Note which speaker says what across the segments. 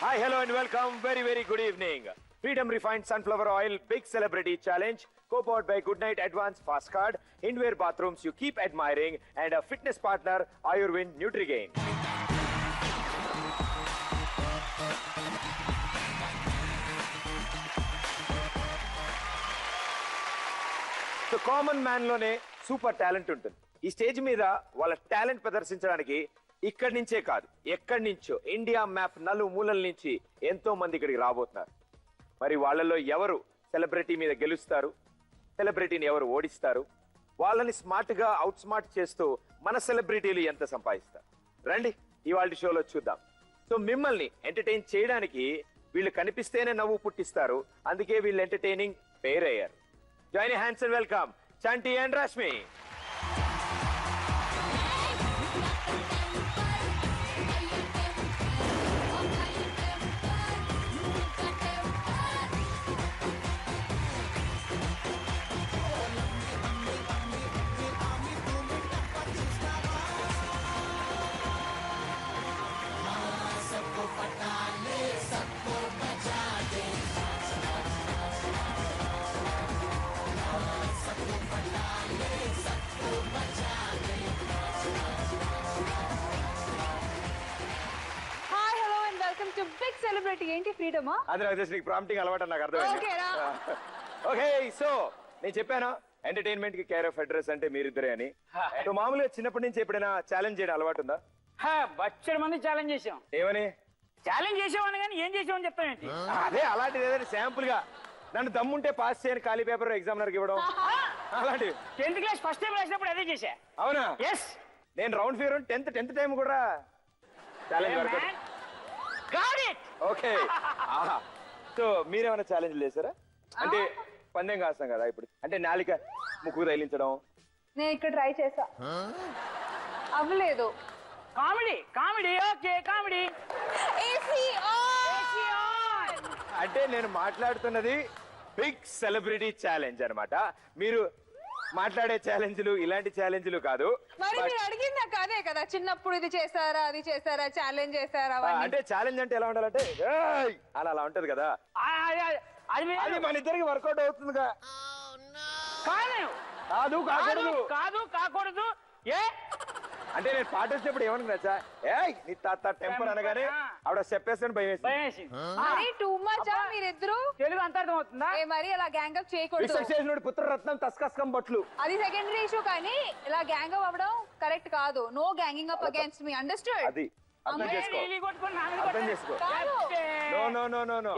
Speaker 1: Hi, hello and welcome. Very good evening. Freedom Refined Sunflower Oil Big Celebrity Challenge, co-powered by Goodnight Advanced Fast Card, Inwear Bathrooms you keep admiring, and a fitness partner, Ayurvin Nutrigain. So common man లోనే super talent ఉంటుంది. ఈ stage మీద వాళ్ళ talent ప్రదర్శించడానికి ఇక్కడి నుంచే కాదు ఎక్కడి నుంచో ఇండియా మ్యాప్ నలుమూలల నుంచి ఎంతో మంది ఇక్కడికి రాబోతున్నారు. మరి వాళ్ళలో ఎవరు సెలబ్రిటీ మీద గెలుస్తారు, సెలబ్రిటీని ఎవరు ఓడిస్తారు, వాళ్ళని స్మార్ట్ గా అవుట్ స్మార్ట్ చేస్తూ మన సెలబ్రిటీలు ఎంత సంపాదిస్తారు, రండి ఇవాళ షోలో చూద్దాం. సో మిమ్మల్ని ఎంటర్టైన్ చేయడానికి వీళ్ళు కనిపిస్తేనే నవ్వు పుట్టిస్తారు, అందుకే వీళ్ళు ఎంటర్టైనింగ్ పేర్ అయ్యారు. Join your hands and welcome Chanti and Rashmi.
Speaker 2: Big celebrity ఏంటి ఫ్రీడమా?
Speaker 1: అది నాకు తెలిసి నీకు ప్రాంప్టింగ్ అలవాటు నాకు అర్థమైంది. ఓకే సో నేను చెప్పాను ఎంటర్టైన్మెంట్ కి కేర్ ఆఫ్ అడ్రస్ అంటే మీరిద్దరే అని. సో మామూలుగా చిన్నప్పటి నుంచి ఎప్పుడైనా ఛాలెంజ్ చేయడం అలవాటు ఉందా?
Speaker 3: బచ్చడి మంది ఛాలెంజ్ చేసాం.
Speaker 1: ఏమని
Speaker 3: ఛాలెంజ్ చేసామని కానీ ఏం చేసామని చెప్తామేంటి?
Speaker 1: అదే అలాంటిది ఏదైనా శాంపుల్ గా నన్ను దమ్ముంటే పాస్ చేయని ఖాళీ పేపర్ ఎగ్జామినర్కి ఇవ్వడం అలాంటివి.
Speaker 3: 10th క్లాస్ ఫస్ట్ టైం రాసినప్పుడు అదే చేశా.
Speaker 1: అవునా?
Speaker 3: ఎస్.
Speaker 1: నేను రౌండ్ ఫిగర్ 10th టైం కూడా ఛాలెంజ్ వరకు. ఓకే సో మీరేమైనా ఛాలెంజ్ చేశారా? అంటే పందెం కాస్తాం కదా ఇప్పుడు, అంటే నాలిక ముక్కు తగిలించడం.
Speaker 2: నేను ఇక్కడ ట్రై చేసా, అవ్వలేదు.
Speaker 3: Comedy comedy okay comedy.
Speaker 1: అంటే నేను మాట్లాడుతున్నది బిగ్ సెలబ్రిటీ ఛాలెంజ్ అన్నమాట. మీరు మాట్లాడే ఛాలెంజ్లు ఇలాంటి ఛాలెంజ్లు కాదు.
Speaker 2: మరి మీరు అడిగింది నాకు అదే కదా, చిన్నప్పుడు ఇది చేశారా అది చేశారా ఛాలెంజ్ చేశారా
Speaker 1: అంటే ఛాలెంజ్ అంటే ఎలా ఉండాలంటే అలా ఉంటది కదా, అది మన ఇద్దరికి వర్కౌట్ అవుతుందిగా. కాదు కాకూడదు
Speaker 3: కాదు కాకూడదు. ఏ
Speaker 1: అంటే నేను పాట వచ్చినప్పుడు ఏమనుకున్నా, ఏయ్ నీ తాత టెంపర్ అనగానే ఆవిడ చెప్పేస్తాను భయం వేసి.
Speaker 2: మరి టూ మచ్ మీరిద్దరు
Speaker 3: తెలుగు అంత అర్థం అవుతుందా?
Speaker 2: మరి ఇలా గ్యాంగ్ అప్ చేయకూడదు.
Speaker 1: పుత్రరత్నం తస్కస్కం బట్లు
Speaker 2: అది సెకండరీ ఇష్యూ, కానీ ఇలా గ్యాంగ్ అప్ అవ్వడం కరెక్ట్ కాదు. No ganging up against me, understood?
Speaker 1: అది అర్థం చేసుకో, అర్థం చేసుకో. No no no no no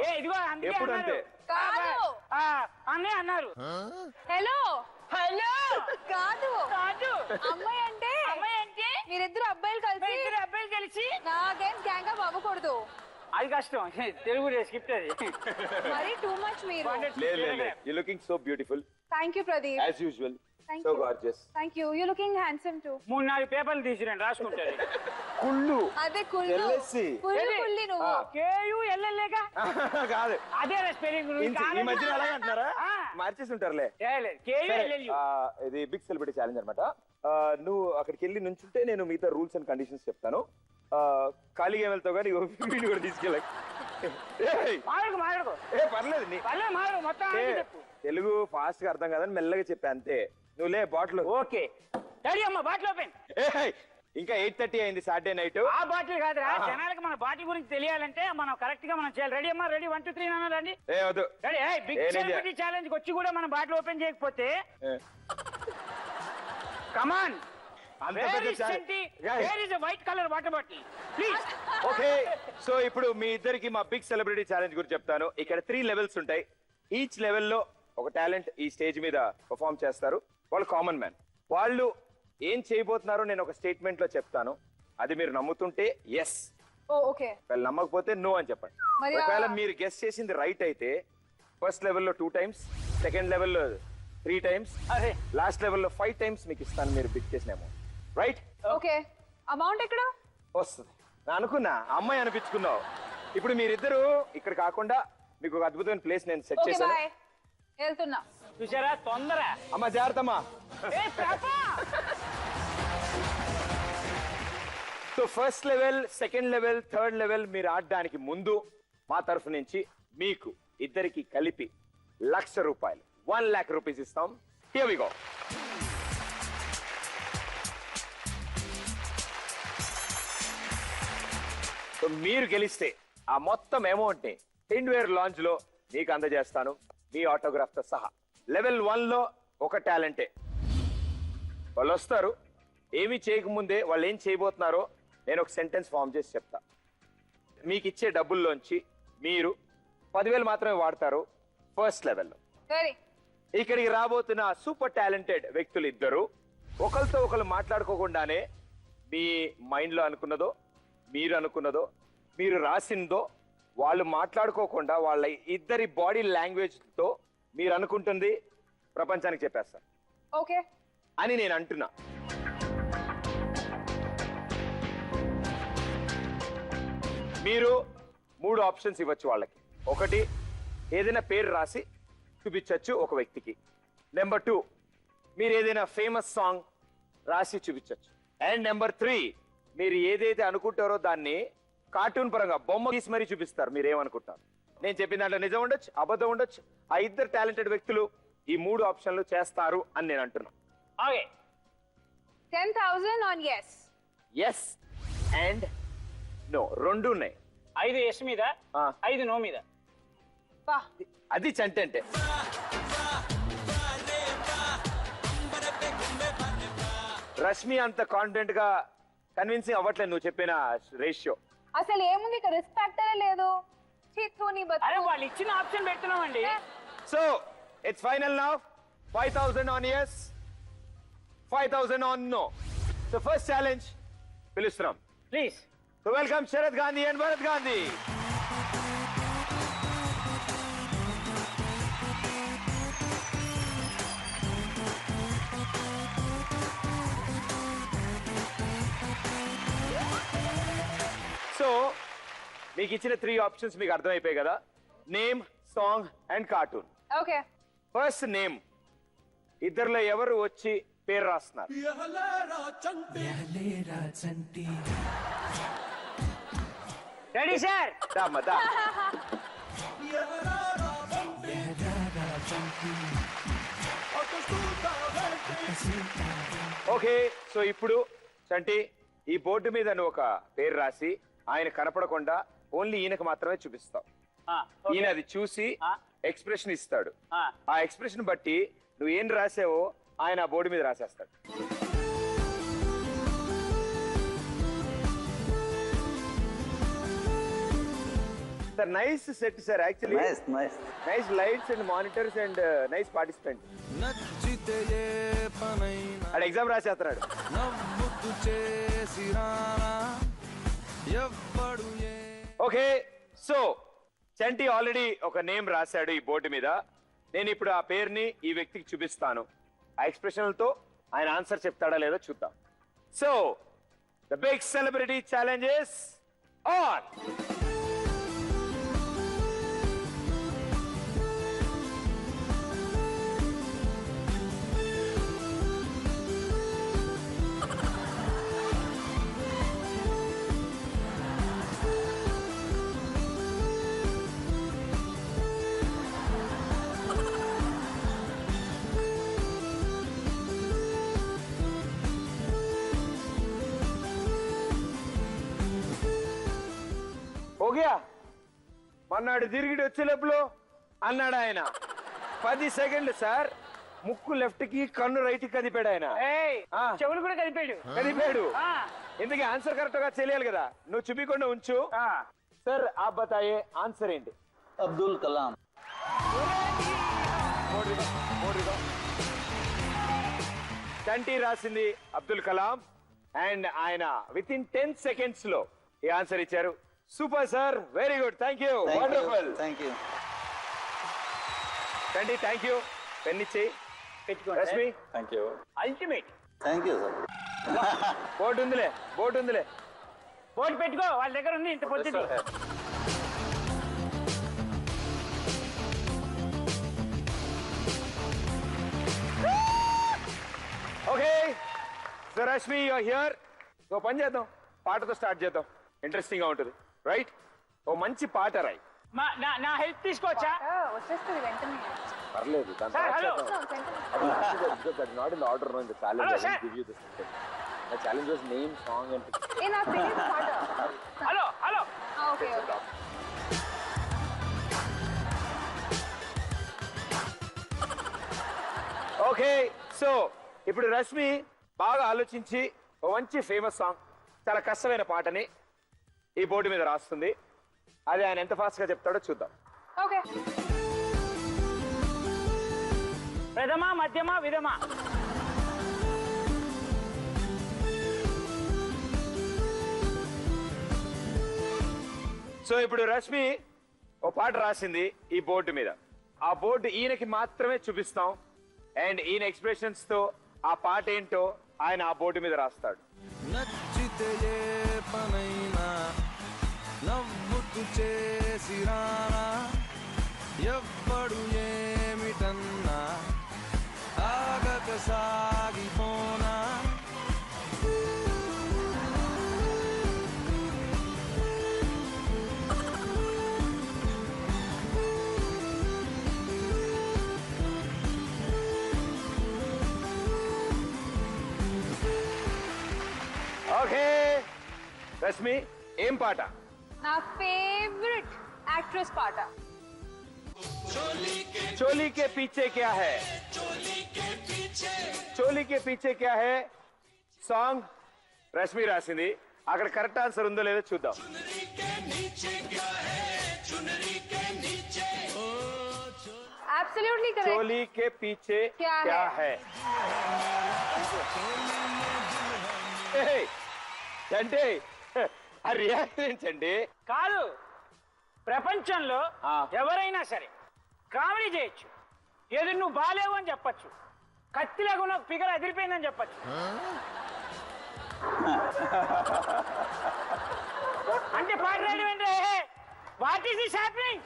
Speaker 1: ఎప్పుడు అంతే
Speaker 2: కాదు.
Speaker 3: అన్నయ్య అన్నారు.
Speaker 2: హలో
Speaker 3: హలో
Speaker 2: కాదు
Speaker 3: కాదు.
Speaker 2: అమ్మాయి అంటే మీరిద్దరు అబ్బాయిలు
Speaker 3: కలిసి
Speaker 2: నా అగైన్స్ గ్యాంగ్ అప్ అవ్వకూడదు.
Speaker 3: అది కష్టం, తెలుగు స్కిప్ అది.
Speaker 2: మరి టూ మచ్ మీరు.
Speaker 1: You looking so beautiful.
Speaker 2: Thank you Pradeep.
Speaker 1: As usual so gorgeous.
Speaker 2: Thank you. You looking handsome to.
Speaker 3: 3-4 పేపర్లు తీసిరండి రాసుకుంటారు.
Speaker 1: కుళ్ళు
Speaker 2: అదే కుళ్ళు కుళ్ళి నువ్వు
Speaker 3: KULLగా
Speaker 1: కాదు,
Speaker 3: అదే స్పెల్లింగ్.
Speaker 1: ఈ మధ్య అలాగే అంటున్నారా? మార్చేసి ఉంటారులే. ఇది బిగ్ సెలబ్రిటీ ఛాలెంజ్ అనమాట. నువ్వు అక్కడికి వెళ్ళి నుంచుంటే నేను మిగతా రూల్స్ అండ్ కండిషన్స్ చెప్తాను. ఖాళీగా వెళ్తావు కానీ వీడిని కూడా తీసుకెళ్ళ. పర్లేదు, తెలుగు ఫాస్ట్ గా అర్థం కాదని మెల్లగా చెప్పా అంతే. నువ్వు లే బాటిల్.
Speaker 3: ఓకే రెడీ అమ్మా, బాటిల్ ఓపెన్.
Speaker 1: ఇంకా 8:30 అయింది సాటర్డే నైట్.
Speaker 3: ఆ బాటిల్ కాదురా, జనాలకు మన బాటిల్ గురించి తెలియాలంటే మనం కరెక్ట్ గా మనం చేయాలి. రెడీ అమ్మా, రెడీ 1 2 3 అన్నారండి. రెడీ. బిగ్ సెలబ్రిటీ ఛాలెంజ్ వచ్చి కూడా మనం బాటిల్ ఓపెన్ చేయకపోతే come on. White colour water bottle please.
Speaker 1: Okay so ఇప్పుడు మీ ఇద్దరికి మా బిగ్ సెలబ్రిటీ ఛాలెంజ్ గురించి చెప్తాను. ఇక్కడ 3 లెవెల్స్ ఉంటాయి. ఈచ్ లెవెల్లో ఒక టాలెంట్ ఈ స్టేజ్ మీద పర్ఫార్మ్ చేస్తారు. వాళ్ళు కామన్ మ్యాన్. వాళ్ళు ఏం చేయబోతున్నారో నేను ఒక స్టేట్మెంట్ లో చెప్తాను. అది మీరు నమ్ముతుంటే ఎస్, నమ్మకపోతే నో అని చెప్పండి. ఒకవేళ మీరు గెస్ చేసింది రైట్ అయితే ఫస్ట్ లెవెల్లో 2 times, సెకండ్ లెవెల్లో 3 times, లాస్ట్ లెవెల్లో 5 times మీకు ఇస్తాను మీరు బిగ్ చేసిన అమౌంట్. రైట్?
Speaker 2: ఓకే. అమౌంట్ ఎక్కడ
Speaker 1: వస్తుంది? అనుకున్నా అమ్మాయి అనిపించుకున్నావు. ఇప్పుడు మీరిద్దరు ఇక్కడ కాకుండా మీకు ఒక అద్భుతమైన ప్లేస్ నేను సెట్ చేశాను.
Speaker 2: వెళ్తున్నా.
Speaker 3: చూసారా తొందర.
Speaker 1: అమ్మా జాగ్రత్తమ్మా. So first level, second level, third level మీరు ఆడడానికి ముందు మా తరఫు నుంచి మీకు ఇద్దరికి కలిపి ₹1,00,000 1,00,000 ఇస్తాం. Here we go. సో మీరు గెలిస్తే ఆ మొత్తం అమౌంట్ ని హిండ్వేర్ లాంజ్ లో మీకు అందజేస్తాను మీ ఆటోగ్రాఫ్ తో సహా. లెవెల్ 1 లో ఒక టాలెంటే. వాళ్ళు వస్తారు, ఏమీ చేయకముందే వాళ్ళు ఏం చేయబోతున్నారో నేను ఒక సెంటెన్స్ ఫామ్ చేసి చెప్తా. మీకు ఇచ్చే డబ్బుల్లోంచి మీరు 10,000 మాత్రమే వాడతారు ఫస్ట్ లెవెల్లో. ఇక్కడికి రాబోతున్న సూపర్ టాలెంటెడ్ వ్యక్తులు ఇద్దరు ఒకరితో ఒకరు మాట్లాడుకోకుండానే మీ మైండ్ లో అనుకున్నదో, మీరు అనుకున్నదో, మీరు రాసిందో వాళ్ళు మాట్లాడుకోకుండా వాళ్ళ ఇద్దరి బాడీ లాంగ్వేజ్ తో మీరు అనుకుంటుంది ప్రపంచానికి చెప్పేస్తారు.
Speaker 2: ఓకే
Speaker 1: అని నేను అంటున్నా. మీరు 3 ఆప్షన్స్ ఇవ్వచ్చు వాళ్ళకి. ఒకటి, ఏదైనా పేరు రాసి చూపించవచ్చు ఒక వ్యక్తికి. నెంబర్ 2, మీరు ఏదైనా ఫేమస్ సాంగ్ రాసి చూపించవచ్చు. అండ్ నెంబర్ 3, మీరు ఏదైతే అనుకుంటారో దాన్ని కార్టూన్ పరంగా బొమ్మ గీసి మరీ చూపిస్తారు. మీరు ఏమనుకుంటారు? నేను చెప్పిన దాంట్లో నిజం ఉండొచ్చు, అబద్ధం ఉండొచ్చు. ఆ ఇద్దరు టాలెంటెడ్ వ్యక్తులు ఈ 3 ఆప్షన్లు చేస్తారు అని నేను అంటున్నా.
Speaker 3: Okay.
Speaker 2: 10,000 on yes.
Speaker 1: Yes and no రెండు ఉన్నాయి.
Speaker 3: 5 ఎస్ మీద, 5 నో మీద.
Speaker 1: అది చంట అంటే. రష్మి అంత కాన్ఫిడెంట్ గా కన్విన్సింగ్ అవ్వట్లేదు నువ్వు చెప్పిన రేషియో.
Speaker 2: అసలు ఏముంది ఇక్కడ, రెస్పెక్ట్ లేదు.
Speaker 3: అరే వాళ్ళు ఇచ్చిన ఆప్షన్ పెడుతున్నామండి.
Speaker 1: So it's final now. 5,000 on yes, 5,000 on no. So first challenge పిలుస్తున్నాం
Speaker 3: please.
Speaker 1: So welcome Sharath Gandhi and Bharath Gandhi. So మీకు ఇచ్చిన 3 ఆప్షన్స్ మీకు అర్థమైపోయాయి కదా. Name, song and cartoon.
Speaker 2: Okay.
Speaker 1: First name. ఇద్దరులో ఎవరు వచ్చి పేరు రాస్తున్నారు?
Speaker 3: Ready sir?
Speaker 1: ఓకే. సో ఇప్పుడు చంటి ఈ బోర్డు మీద నువ్వు ఒక పేరు రాసి ఆయన కనపడకుండా ఓన్లీ ఈయనకు మాత్రమే చూపిస్తావు. ఈయన అది చూసి ఎక్స్ప్రెషన్ ఇస్తాడు. ఆ ఎక్స్ప్రెషన్ బట్టి నువ్వు ఏం రాసావో ఆయన ఆ బోర్డు మీద రాసేస్తాడు. Sir nice set sir. Actually nice lights and monitors and nice participant. అక్కడ ఎగ్జామ్ రాసేస్తున్నాడు. ఓకే. సో చంటి ఆల్రెడీ ఒక నేమ్ రాశాడు ఈ బోర్డు మీద. నేను ఇప్పుడు ఆ పేరుని ఈ వ్యక్తికి చూపిస్తాను. ఆ ఎక్స్ప్రెషన్లతో ఆయన ఆన్సర్ చెప్తాడా లేదో చూద్దాం. So the big celebrity challenges on. Okay. మన్నాడు తిరిగి వచ్చే లోపల అన్నాడు ఆయన 10 సెకండ్లు సార్. ముక్కు లెఫ్ట్ కి, కన్ను రైట్ కి కదిపాడు ఆయన.
Speaker 3: చెవులు కూడా
Speaker 1: కదిపాడు. ఎందుకు ఆన్సర్ కరెక్ట్ గా తెలియాలి కదా. నువ్వు చూపించకుండా ఉంచు. సార్ ఆ బతాయే ఆన్సర్ ఏంటి?
Speaker 4: అబ్దుల్ కలాం.
Speaker 1: చంటి రాసింది అబ్దుల్ కలాం అండ్ ఆయన విత్ ఇన్ 10 సెకండ్స్ లో ఈ ఆన్సర్ ఇచ్చారు. Super sir, very good, thank you, wonderful.
Speaker 4: Thank you
Speaker 1: Chanti, thank you. Pen ఇచ్చి
Speaker 3: పెట్టుకోండి.
Speaker 1: Rashmi,
Speaker 4: thank you.
Speaker 3: Ultimate.
Speaker 4: Thank you sir.
Speaker 1: Board ఉందిలే.
Speaker 3: బోర్డు పెట్టుకో, వాళ్ళ దగ్గర ఉంది ఇంత పొద్దుది.
Speaker 1: Okay. So Rashmi, you are here. So పని చేద్దాం. పాటతో స్టార్ట్ చేద్దాం, ఇంట్రెస్టింగ్ గా ఉంటుంది. రైట్, ఓ మంచి పాట రాయి.
Speaker 3: నా హెల్ప్ తీసుకోవచ్చా?
Speaker 2: వచ్చేస్తుంది వెంటనే.
Speaker 1: పర్లేదు,
Speaker 3: sir hello
Speaker 1: not in order.
Speaker 3: Hello sir
Speaker 1: challenge was name song అంటే
Speaker 2: ఏ నాకు తెలియదు పాట.
Speaker 3: Hello hello
Speaker 2: okay okay.
Speaker 1: Okay. So ఇప్పుడు రష్మి బాగా ఆలోచించి ఓ మంచి ఫేమస్ సాంగ్, చాలా కష్టమైన పాటని ఈ బోర్డు మీద రాస్తుంది. అది ఆయన ఎంత ఫాస్ట్ గా చెప్తాడో చూద్దాం.
Speaker 2: ఓకే.
Speaker 3: ప్రథమ మధ్యమ విధమ.
Speaker 1: సో ఇప్పుడు రష్మి ఓ పాట రాసింది ఈ బోర్డు మీద. ఆ బోర్డు ఈయనకి మాత్రమే చూపిస్తాం, అండ్ ఈయన ఎక్స్ప్రెషన్స్ తో ఆ పాట ఏంటో ఆయన ఆ బోర్డు మీద రాస్తాడు.
Speaker 5: నచ్చితే ఏ పనైనా నవ్వుతూ చేసిరానా, ఎవ్వడు ఏమిటన్నా ఆగక సాగిపోనా.
Speaker 1: ఓకే రష్మి, ఏం పాట?
Speaker 2: నా ఫేవరెట్ యాక్ట్రెస్ పాట.
Speaker 1: चोली के पीछे क्या है, चोली के पीछे क्या है సాంగ్ రష్మి రాసింది. అక్కడ కరెక్ట్ ఆన్సర్ ఉందో లేదో చూద్దాం.
Speaker 2: Absolutely correct.
Speaker 1: चोली के पीछे क्या है. అంటే ఆ రియాక్షన్ అండి.
Speaker 3: కాదు, ప్రపంచంలో
Speaker 1: ఆ.
Speaker 3: ఎవరైనా సరే కామెడీ చేయొచ్చు. ఏది నువ్వు బాలేవు అని చెప్పచ్చు, కత్తి లేకుండా ఫిగర్ అదిరిపోయిందని చెప్పచ్చు. అంటే పాట రాయడం ఏంటి? What is this happening?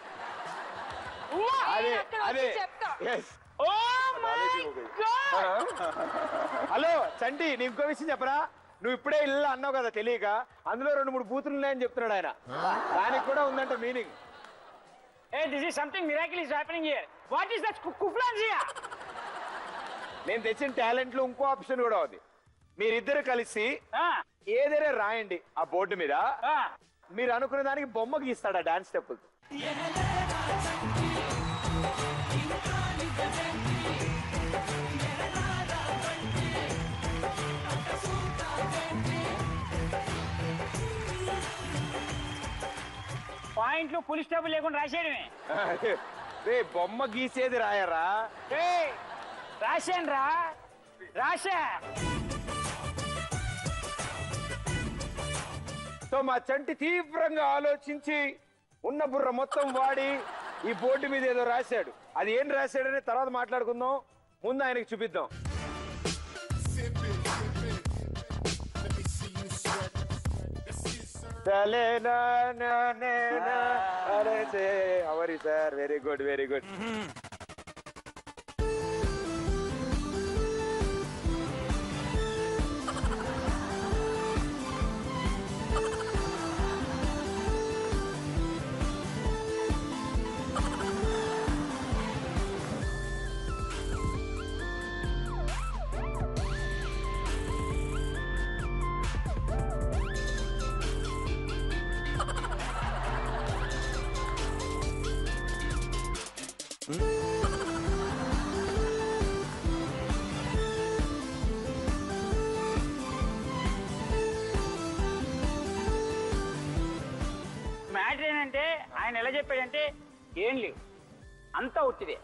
Speaker 1: అదే
Speaker 2: అక్కడ
Speaker 1: అదే
Speaker 2: వచ్చి చెప్తా.
Speaker 1: yes.
Speaker 3: Oh my god.
Speaker 1: Hello Chanti, నీ ఇంకో విషయం చెప్పరా? నువ్వు ఇప్పుడే ఇల్లు అన్నావు కదా తెలియక, అందులో 2-3 బూతులు ఉన్నాయని చెప్తున్నాడు ఆయన. దానికి కూడా ఉందంట meaning.
Speaker 3: Hey, this is something miracle is happening here. What is that kuflanzia?
Speaker 1: నేను తెచ్చిన టాలెంట్ లో ఇంకో ఆప్షన్ కూడా ఉంది. మీరిద్దరు కలిసి ఏదైనా రాయండి ఆ బోర్డు మీద, మీరు అనుకునే దానికి బొమ్మ గీస్తాడు ఆ డాన్స్ స్టెప్.
Speaker 3: పాయింట్లు పులి స్టాప్ లేకుండా రాసేయడమే.
Speaker 1: రే బొమ్మ గీసేది రాయరా?
Speaker 3: రాశాను రా, రాశా.
Speaker 1: సో మా చంటి తీవ్రంగా ఆలోచించి ఉన్న బుర్ర మొత్తం వాడి ఈ బోర్డు మీద ఏదో రాశాడు. అది ఏం రాశాడని తర్వాత మాట్లాడుకుందాం, ముందు ఆయనకి చూపిద్దాం. అవరి sir, very good very good.
Speaker 3: Matter ఏంటంటే ఆయన ఎలా చెప్పాడంటే ఏం లేవు, అంతా ఉట్టిదే,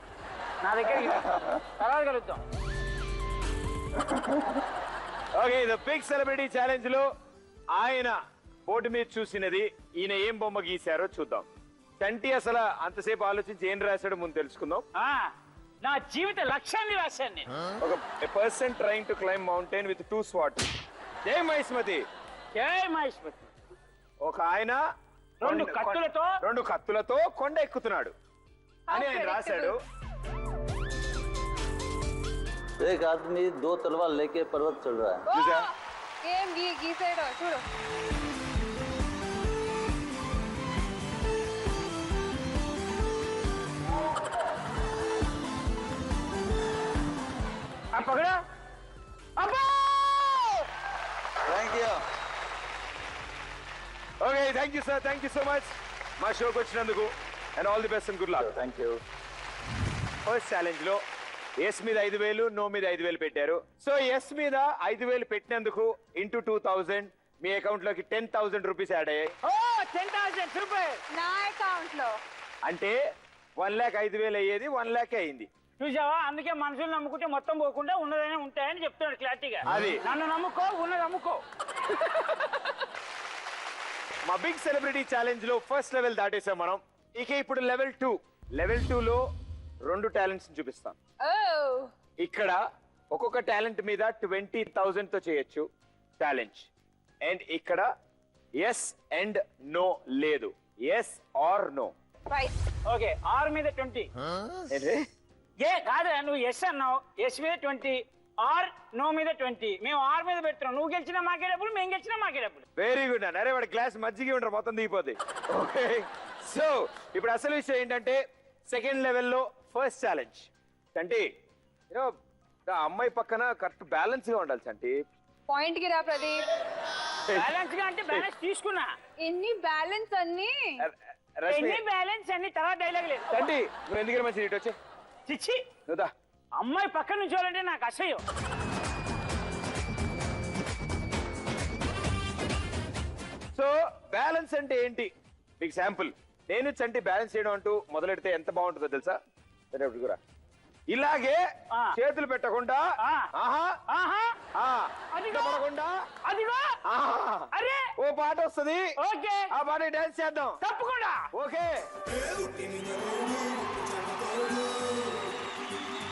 Speaker 3: నా దగ్గర తర్వాత కలుద్దాం.
Speaker 1: Okay, the big celebrity challenge లో ఆయన బోర్డు మీద చూసినది ఈయన ఏం బొమ్మ గీశారో చూద్దాం. చంటి అసలు అంతసేపు ఆలోచించి ఏం రాశాడో ముందు తెలుసుకుందాం.
Speaker 3: నా జీవిత లక్ష్యాన్ని రాశాను నేను.
Speaker 1: ఒక person trying to climb mountain with 2 swords. జై మహిష్మతి.
Speaker 3: జై మహేశ్వరి.
Speaker 1: ఒక ఆయన
Speaker 3: 2
Speaker 1: కత్తులతో కొండ ఎక్కుతున్నాడు అని ఆయన రాశాడు.
Speaker 4: एक आदमी 2 तलवार लेके पर्वत चढ़ रहा है.
Speaker 1: చూసా?
Speaker 2: ఏం గీసాడో చూడు.
Speaker 3: పగడా అబ్బా.
Speaker 4: Thank you.
Speaker 1: Okay thank you sir, thank you so much మా షోకి వచ్చినందుకు. And all the best and good luck.
Speaker 4: Thank you.
Speaker 1: First challenge లో ఎస్ మీద 5,000, నో మీద 5,000 పెట్టారు. సో ఎస్ మీద 5,000 పెట్టినందుకు ఇంటూ 2,000 మీ అకౌంట్ లోకి 10,000 రూపీస్ యాడ్ అయ్యాయి.
Speaker 3: ఓ 10,000 సూపర్.
Speaker 2: నా అకౌంట్ లో
Speaker 1: అంటే 1,05,000 అయ్యేది 1,00,000 అయింది.
Speaker 3: చూసావా, అందుకే మనుషులు నమ్ముకుంటే మొత్తం పోకుండా ఉన్నదైనా ఉంటాయని చెప్తున్నాడు క్లారిటీగా.
Speaker 1: అది.
Speaker 3: నన్ను నమ్ముకో, ఉన్నది అమ్ముకో.
Speaker 1: మా బిగ్ సెలబ్రిటీ ఛాలెంజ్ లో ఫస్ట్ లెవెల్ దాటేసాం మనం. ఇక ఇప్పుడు లెవెల్ 2. లెవెల్ 2 లో 2 టాలెంట్స్ చూపిస్తాం.
Speaker 2: ఓ
Speaker 1: ఇక్కడ ఒక్కొక్క టాలెంట్ మీద 20,000 తో చేయొచ్చు ఛాలెంజ్. అండ్ ఇక్కడ ఎస్ అండ్ నో లేదు, yes or no.
Speaker 2: Right.
Speaker 3: Okay, 6 మీద 20. ఏ కాదా, నువ్వు ఎస్ అన్నావు, ఎస్ మీద 20, ఆర్ నో మీద 20. మేము 6 మీద పెడుతున్నాం. నువ్వు గెలిచినా మాకే డబ్బులు, మేము గెలిచినా మాకే డబ్బులు.
Speaker 1: వెరీ గుడ్ అన్న. అరే వాడి గ్లాస్ మజ్జిగ ఉంటారు, మొత్తం దిగిపోద్ది. ఓకే, సో ఇప్పుడు అసలు విషయం ఏంటంటే సెకండ్ లెవెల్లో ఫస్ట్ ఛాలెంజ్. అంటే ఆ అమ్మాయి పక్కన కరెక్ట్ బ్యాలెన్స్ గా ఉండాలి చంటి.
Speaker 2: పాయింట్ కి రా ప్రదీప్.
Speaker 3: బ్యాలెన్స్ గా అంటే బ్యాలెన్స్ తీసుకున్నా.
Speaker 2: ఎన్ని బ్యాలెన్స్ అన్ని
Speaker 1: రష్మి
Speaker 3: ఎన్ని బ్యాలెన్స్ అన్ని తర్వాత డైలాగ్ లేదు.
Speaker 1: చంటి నువ్వు ఎందుకు మంచి ఇటు వచ్చే
Speaker 3: చిచ్చి,
Speaker 1: నువ్వుదా.
Speaker 3: అమ్మాయి పక్కన నుంచి చూడాలంటే నాకు అసహ్యం.
Speaker 1: సో బ్యాలెన్స్ అంటే ఏంటి మీకు శాంపుల్. నేను చంటి బ్యాలెన్స్ చేయడం అంటూ మొదలెడితే ఎంత బాగుంటుందో తెలుసా? సరే కూడా ఇలాగే
Speaker 3: ఆ.
Speaker 1: చేతులు పెట్టకుండా
Speaker 3: ఆ.
Speaker 1: ఆహా
Speaker 3: ఆహా,
Speaker 1: ఆ,
Speaker 3: అదిగో.
Speaker 1: పడకుండా
Speaker 3: అదిగో.
Speaker 1: ఆహా.
Speaker 3: అరే
Speaker 1: ఓ పాట వస్తుంది,
Speaker 3: ఓకే,
Speaker 1: ఆ పాట డాన్స్ చేద్దాం.
Speaker 3: తప్పకుండా.
Speaker 1: ఓకే,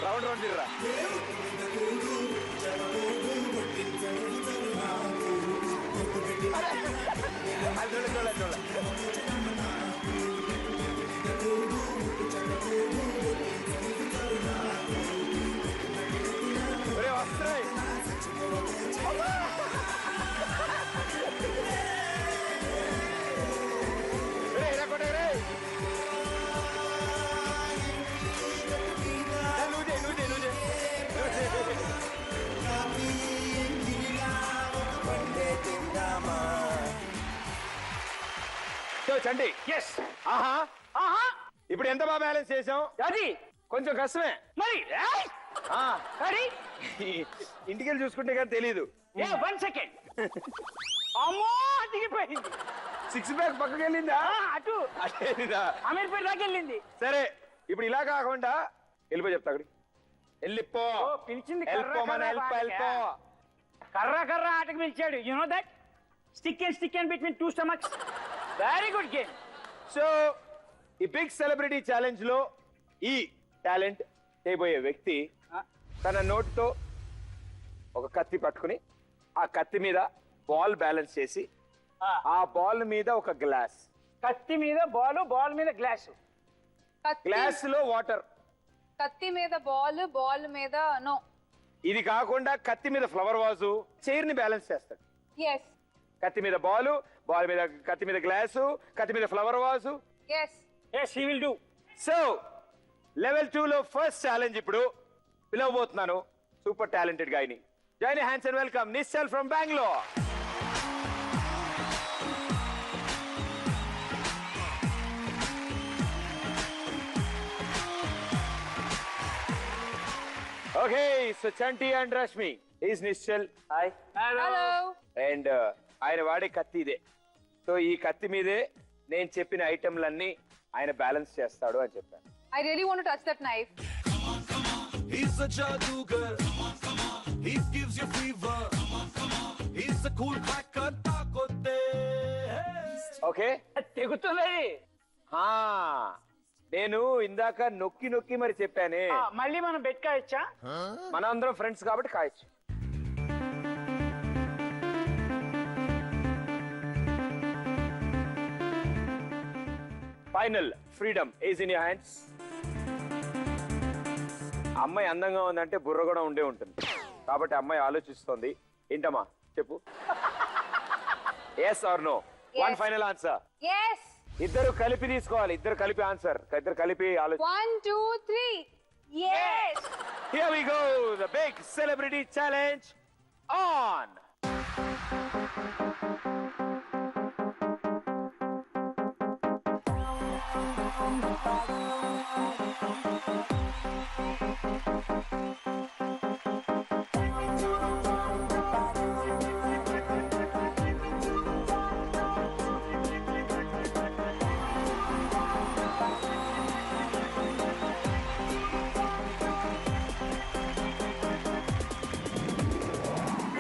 Speaker 1: రౌండ్ రౌండ్ తిర్రా. అది చూడ చూడ చూడ. ఒరే వస్తున్నాయి. ఒరే ఇలా కొట్టే రే. నువ్వు చేయి, నువ్వు చేయి, నువ్వు చేయి. సో చండి
Speaker 3: ఎస్.
Speaker 1: ఆహా
Speaker 3: ఆహా,
Speaker 1: ఇప్పుడు ఎంత బాగా బ్యాలెన్స్ చేసాం.
Speaker 3: అది
Speaker 1: కొంచెం కష్టమే
Speaker 3: మరి. ఏయ్!
Speaker 1: ఆ,
Speaker 3: మరి
Speaker 1: ఇంటికి వెళ్ళి చూసుకుంటే కానీ తెలీదు.
Speaker 3: ఏ 1 సెకండ్. అమ్మో దిగిపోయింది.
Speaker 1: 6 ప్యాక్ పక్కకి వెళ్ళిందా?
Speaker 3: అటు
Speaker 1: అదేదా?
Speaker 3: అమీర్పేట దాకా వెళ్ళింది.
Speaker 1: సరే ఇప్పుడు ఇలా కాకుండా వెళ్ళిపో, చెప్తా అక్కడికి వెళ్ళిపో.
Speaker 3: ఓ, పిలిచింది
Speaker 1: వెళ్ళిపో మన
Speaker 3: కర్ర
Speaker 1: వెళ్ళిపో వెళ్ళిపో.
Speaker 3: కర్ర కర్ర ఆటకు పిలిచాడు. You know that stick and between 2 stomachs. Very good game.
Speaker 1: So ఈ బిగ్ సెలబ్రిటీ ఛాలెంజ్ లో ఈ టాలెంట్ చేయబోయే వ్యక్తి తన నోటితో ఒక కత్తి పట్టుకుని ఆ కత్తి మీద బాల్ బ్యాలెన్స్ చేసి ఆ బాల్ మీద ఒక గ్లాస్,
Speaker 3: కత్తి మీద బాల్ మీద గ్లాసు,
Speaker 1: గ్లాస్ లో వాటర్.
Speaker 2: కత్తి మీద బాల్, బాల్ మీద నో.
Speaker 1: ఇది కాకుండా కత్తి మీద ఫ్లవర్ వాజు, చైర్ ని బ్యాలెన్స్ చేస్తాడు.
Speaker 2: ఎస్
Speaker 1: కత్తి మీద బాల్, బాల్ మీద కత్తి మీద గ్లాసు, కత్తి మీద flower vase.
Speaker 2: Yes.
Speaker 3: Yes he will do.
Speaker 1: So level 2 లో ఫస్ట్ ఛాలెంజ్ ఇప్పుడు పిలవబోతున్నాను సూపర్ టాలెంటెడ్ గాయని. Join hands and welcome Nishchal from Bengaluru. Okay, so Chanti and Rashmi is Nishchal. Hi.
Speaker 2: Hello.
Speaker 1: And ఆయన వాడే కత్తి ఇదే. సో ఈ కత్తి మీదే నేను చెప్పిన ఐటెంలన్నీ ఆయన బ్యాలెన్స్ చేస్తాడు అని చెప్పాను.
Speaker 2: I really want to touch that knife.
Speaker 5: He's a jadugar. He gives you fever. He's a cool cracker. Takote.
Speaker 1: Okay,
Speaker 3: తెగుతుంది.
Speaker 1: నేను ఇందాక నొక్కి నొక్కి మరి చెప్పానే.
Speaker 3: మళ్ళీ మనం బెట్ కాయచ్చా?
Speaker 1: మనందరం ఫ్రెండ్స్ కాబట్టి కాయచ్చు. Final freedom is in your hands. అమ్మాయి అందంగా ఉందంటే బుర్ర కూడా ఉండే ఉంటుంది కాబట్టి అమ్మాయి ఆలోచిస్తోంది. ఏంటమ్మా చెప్పు. Yes or no? One
Speaker 2: Yes.
Speaker 1: Final answer.
Speaker 2: Yes.
Speaker 1: ఇద్దరు కలిపి తీసుకోవాలి. ఇద్దరు కలిపి ఆన్సర్. ఇద్దరు కలిపి ఆలోచన.
Speaker 2: 1, 2, 3. Yes.
Speaker 1: Here we go. The big celebrity challenge on.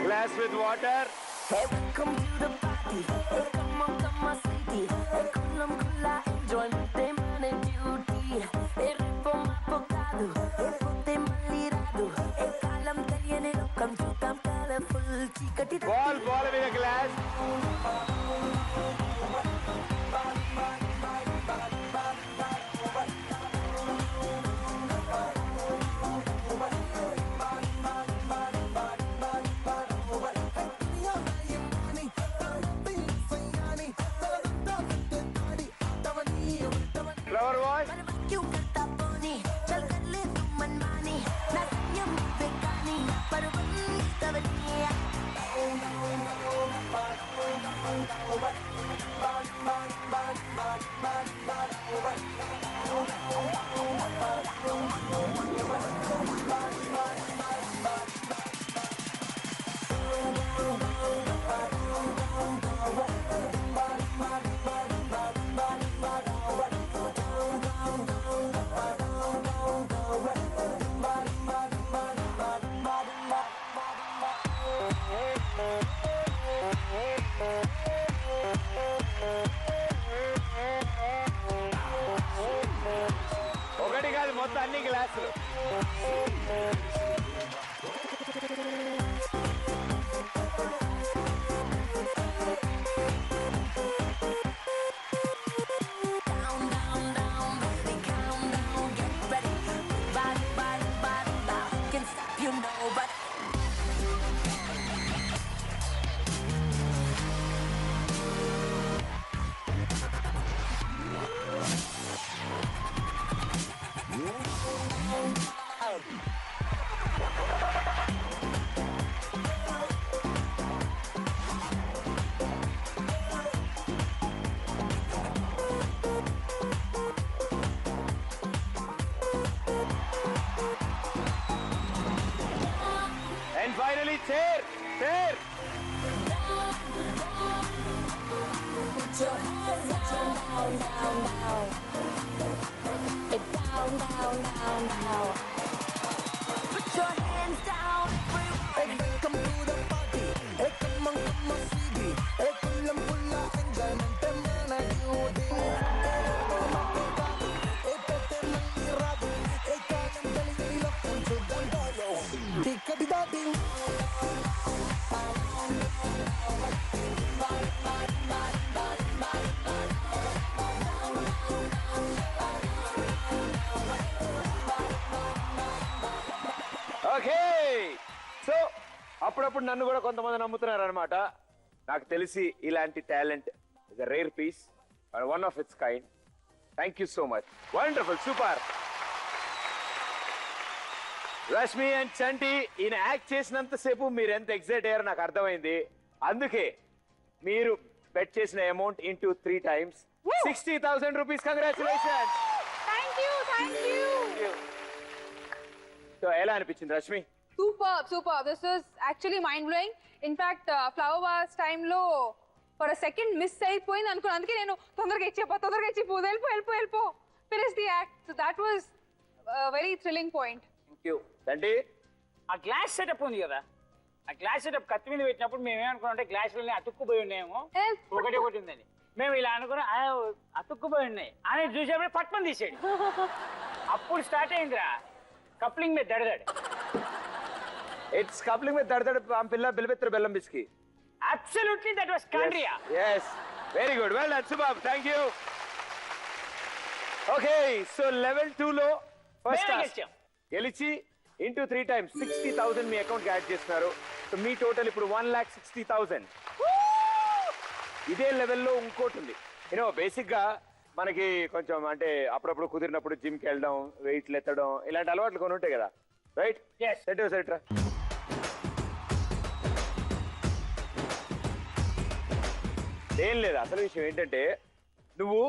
Speaker 1: Glass with water.
Speaker 6: Hey, welcome to the party. Hey, come on, sweetie. Hey, kulla, enjoyment, they man and duty. Hey, ripo mapokadu. Hey, putte malli radu. Hey, kalam taliyane lokam chudam colorful chikati.
Speaker 1: Ball with a glass. Flower boy.
Speaker 6: क्यों करता pony चल कर ले तू मनमानी ना संयम बेगानी पर बंदी तवनिया
Speaker 1: ఒకటి కాదు మొత్తం అన్ని గ్లాసులు. And finally, chair.
Speaker 6: Put your hands down, down. It down. Put your hands down, everyone.
Speaker 5: Welcome to the party. Hey, come on, sweetie. Hey, kulla, enjoyment, they man and duty. Hey, putte malli radu. Hey, kalam taliyane lokam chudam colorful chikati dadi.
Speaker 1: Okay. So అప్పుడప్పుడు నన్ను కూడా కొంతమంది నమ్ముతున్నారు అనమాట. నాకు తెలిసి ఇలాంటి talent is rare piece, one of its kind. Thank you so much. Wonderful, super. Rashmi and Chanti ఈయన యాక్ట్ చేసినంతసేపు మీరు ఎంత ఎగ్జైట్ అయ్యారో నాకు అర్థమైంది. అందుకే మీరు బెట్ చేసిన amount into 3 times 60,000 rupees. Congratulations.
Speaker 2: Thank you.
Speaker 1: So ఎలా అనిపించింది Rashmi?
Speaker 2: Superb. This is actually mind blowing. In fact, Flower Wars time lo for a second miss అయిపోయింది అనుకున్నాను. అందుకే నేను తొందరగా ఇచ్చిపో వెళ్ళిపో finish the act. So that was a very thrilling point.
Speaker 1: Thank you. Chanti,
Speaker 3: ఆ glass setup ఉంది కదా, ఆ గ్లాస్ సెటప్ కత్తి మీద పెట్టినప్పుడు మేము ఏమనుకున్నాం, గ్లాసులన్నీ అతుక్కుపోయి ఉన్నాయేమో, ఒకటి ఉందని మేము ఇలా అనుకున్నాం. అతుక్కుపోయి ఉన్నాయి అని చూసేప్పుడు పట్టుకొని తీసాడు. అప్పుడు స్టార్ట్ అయిందిరా కప్లింగ్ మీద దడదడ.
Speaker 1: ఇట్స్ కప్లింగ్ విత్ దడదడ పిల్ల బిల్బెత్తర బెల్లం బిస్కి.
Speaker 3: అబ్సల్యూట్లీ దట్ వాస్ కాండ్రియా.
Speaker 1: yes very good, well done, superb, thank you. okay, so level 2 లో ఫస్ట్ గెలిచి ఇంటూ 3 times 60,000 మీ అకౌంట్ కి యాడ్ చేస్తున్నారు. మీ టోటల్ ఇప్పుడు 1,60,000. ఇదే లెవెల్లో ఇంకోటి ఉంది. బేసిక్ గా మనకి కొంచెం అంటే అప్పుడప్పుడు కుదిరినప్పుడు జిమ్కి వెళ్ళడం, వెయిట్లు ఎత్తడం, ఇలాంటి అలవాట్లు కొన్ని ఉంటాయి కదా, రైట్? సెట్ రా. ఏం లేదు, అసలు విషయం ఏంటంటే నువ్వు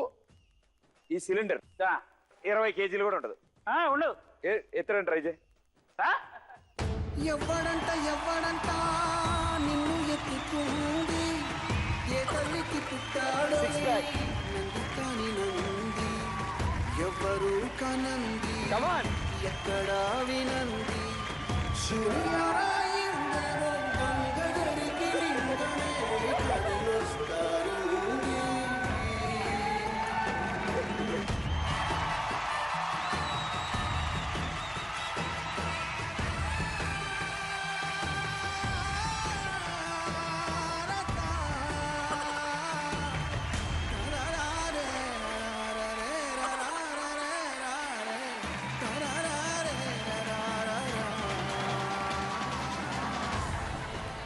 Speaker 1: ఈ సిలిండర్ 20 కేజీలు కూడా ఉండదు.
Speaker 3: ఉండదు.
Speaker 1: ఎత్తడం ట్రై చేయి.
Speaker 5: ఎవ్వడంట నిన్ను ఎత్తుకుంది, ఏ తల్లికి పుట్టాడో నంది కాని నంది, ఎవరు కనంది ఎక్కడా వినంది, సూర్యరాయిందరో గంగగరికి లింగమే కదిలొస్తారు.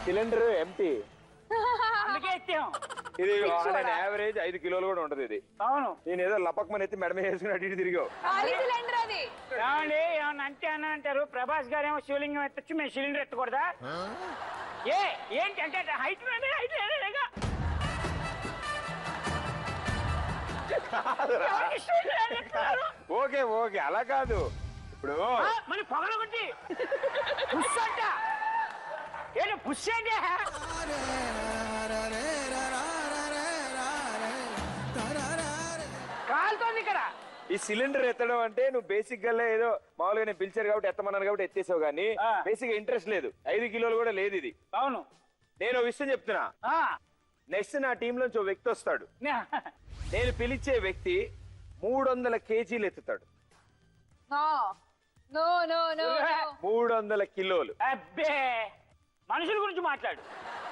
Speaker 1: సిలిండర్ ఎంటీ,
Speaker 3: అందుకే ఎత్తాం.
Speaker 1: ఇది యావరేజ్ 5 కిలోలు కూడా ఉంటది ఇది.
Speaker 3: అవును.
Speaker 1: నేను ఏదో లపక్మని ఎత్తి మెడమే వేసుకుని అటు ఇటు తిరిగావు.
Speaker 2: సిలిండర్ అది.
Speaker 3: ఏమండి ఏమన్నా అంటే అని అంటారు, ప్రభాస్ గారు ఏమో శివలింగం ఎత్తచ్చు, మేము సిలిండర్ ఎత్తకూడదా? ఏంటి అంటే హైట్
Speaker 1: ఓకే ఓకే, అలా కాదు. ఇప్పుడు
Speaker 3: మన పొగలగొట్టి పుష్ అంట. ఏంటి పుష్ అంటే? కాలుతోంది ఇక్కడ.
Speaker 1: ఈ సిలిండర్ ఎత్తడం అంటే నువ్వు బేసిక్ గా ఏదో మామూలుగా నేను పిలిచారు కాబట్టి ఎత్తమన్నాను కాబట్టి ఎత్తేసావు, కానీ బేసిక్ ఇంట్రెస్ట్ లేదు. 5 కిలోలు కూడా లేదు ఇది.
Speaker 3: అవును.
Speaker 1: నేను విషయం చెప్తున్నా, నెక్స్ట్ నా టీమ్ నుంచి ఓ వ్యక్తి వస్తాడు. నేను పిలిచే వ్యక్తి 300 కేజీలు ఎత్తుతాడు. 300 కిలోలు.
Speaker 3: అబ్బే, మనుషుల గురించి మాట్లాడు.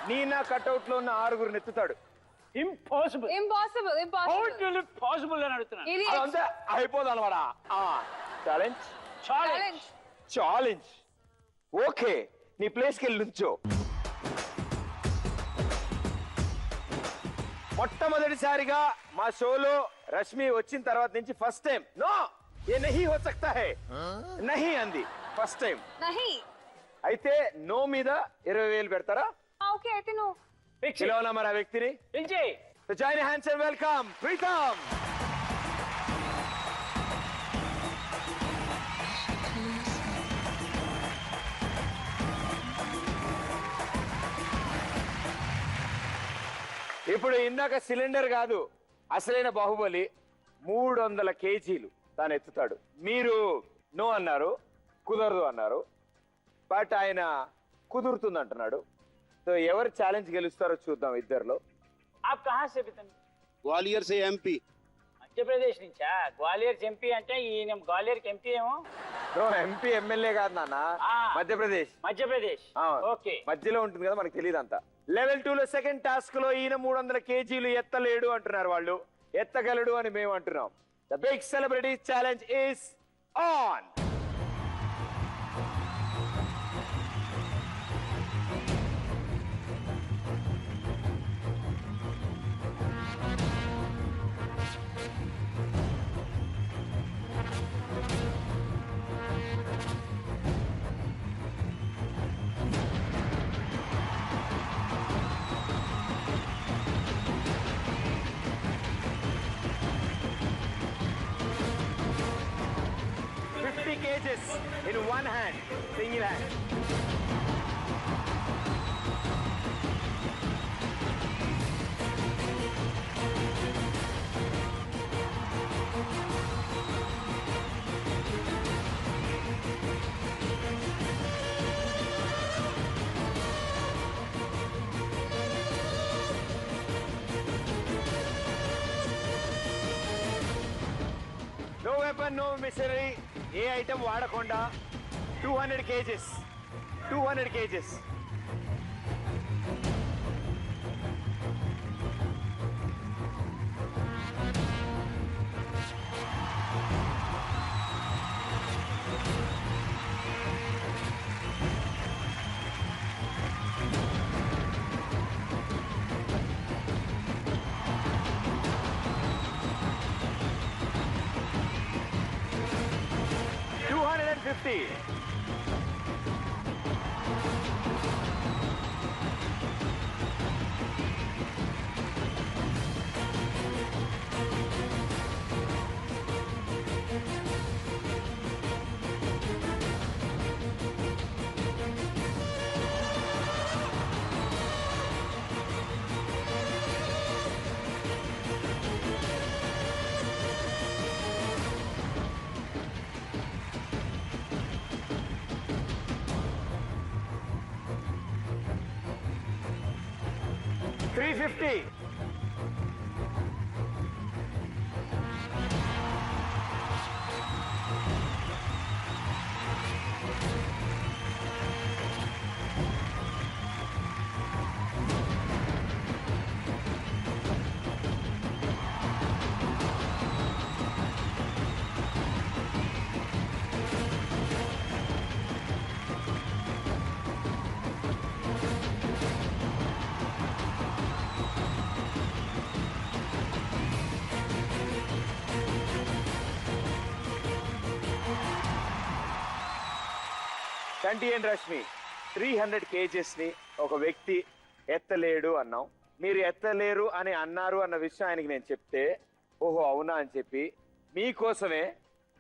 Speaker 1: నీ నా కట్అవుట్ లో ఉన్న 6గురిని ఎత్తుతాడు.
Speaker 3: ఇంపాసిబుల్ పాసిబుల్ అని అడుగుతున్నాను.
Speaker 1: అదంతా అయిపోదు అనమాట. ఛాలెంజ్. ఓకే, నీ ప్లేస్కి వెళ్ళి నుంచో. మొట్టమొదటిసారిగా మా షోలో రష్మి వచ్చిన తర్వాత నుంచి ఫస్ట్ టైం నో ఏ నహీ హో సక్తా హై నహీ అంది. ఫస్ట్ టైం అయితే నో మీద 20,000 పెడతారా?
Speaker 2: ఓకే అయితే నువ్వు
Speaker 1: పిలవనా మరి ఆ వ్యక్తిని? Join hands and welcome Pritam. ఇప్పుడు ఇందాక సిలిండర్ కాదు, అసలైన బాహుబలి 300 కేజీలు తాను ఎత్తుతాడు. మీరు నో అన్నారు, కుదరదు అన్నారు, బట్ ఆయన కుదురుతుంది అంటున్నాడు. సో ఎవరు ఛాలెంజ్ గెలుస్తారో చూద్దాం ఇద్దరులో.
Speaker 7: గ్వాలియర్ సే ఎంపీ.
Speaker 3: మధ్యప్రదేశ్ నుంచా? గ్వాలియర్ ఎంపీ అంటే ఈయన గ్వాలియర్ ఎంపీ ఏమో.
Speaker 1: ఎంపీ ఎమ్మెల్యే కాదు నాన్న, మధ్యప్రదేశ్.
Speaker 3: ఓకే,
Speaker 1: మధ్యలో ఉంటుంది కదా, మనకు తెలియదు అంతా. లెవెల్ 2 లో సెకండ్ టాస్క్ లో ఈయన 300 కేజీలు ఎత్తలేడు అంటున్నారు వాళ్ళు, ఎత్తగలడు అని మేము అంటున్నాం. The big celebrity challenge is on. Cages in one hand, single hand. No weapon, no misery. A item వాడకుండా 200 kgs. 350. $350. Chanti and Rashmi 300 kgs ని ఒక వ్యక్తి ఎత్తలేడు అన్నాం. మీరు ఎత్తలేరు అని అన్నారు అన్న విషయం ఆయనకి నేను చెప్తే ఓహో అవునా అని చెప్పి మీకోసమే